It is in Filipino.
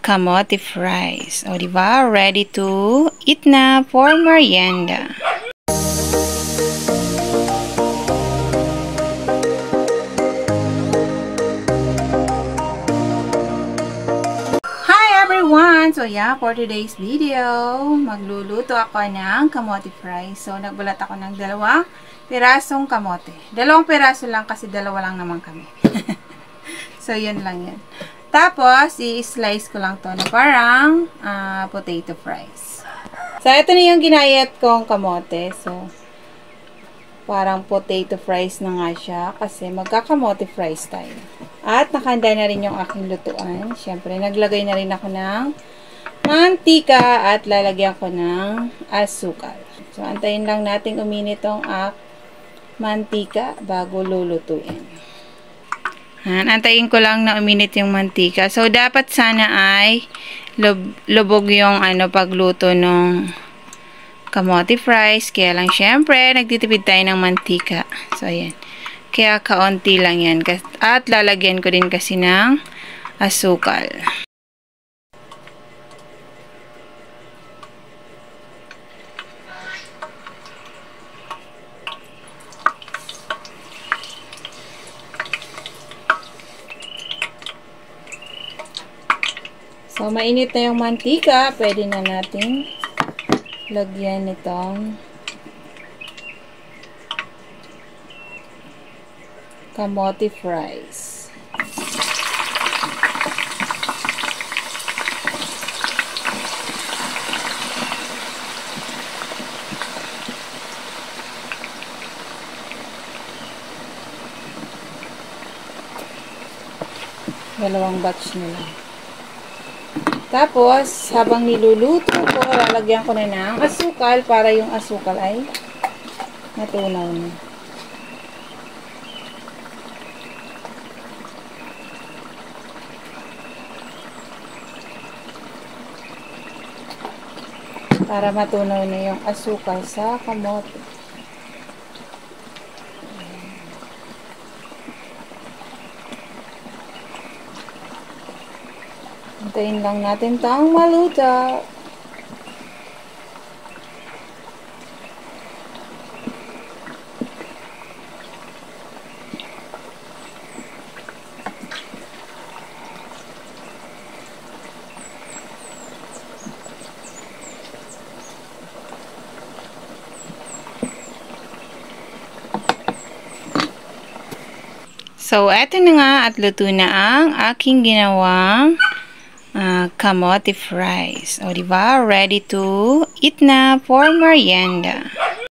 kamote fries. O, diba? Ready to eat na for merienda. Hi everyone! So, yeah, for today's video, magluluto ako ng kamote fries. So, nagbalat ako ng 2 pirasong kamote. 2 piraso lang kasi 2 lang naman kami. So, yun lang yun. Tapos, i-slice ko lang to na parang potato fries. So, ito na yung ginayat kong kamote. So, parang potato fries na nga siya kasi magkakamote fries tayo. At nakahanda na rin yung aking lutuan. Siyempre, naglagay na rin ako ng mantika at lalagyan ko ng asukal. So, antayin lang natin uminit tong mantika bago lulutuin. Antayin ko lang na uminit yung mantika. So, dapat sana ay lubog yung pagluto ng kamote fries. Kaya lang, syempre, nagtitipid tayo ng mantika. So, ayan. Kaya kaunti lang yan. At lalagyan ko din kasi ng asukal. So, mainit na yung mantika. Pwede na natin lagyan nitong kamote fries. Dalawang batch nila. Tapos, habang niluluto ko, lalagyan ko na ng asukal para yung asukal ay natunaw na. Para matunaw na yung asukal sa kamote. Hintayin lang natin itong maluto. So, eto na nga at luto na ang aking ginawang kamote fries. O, diba? Ready to eat na for merienda.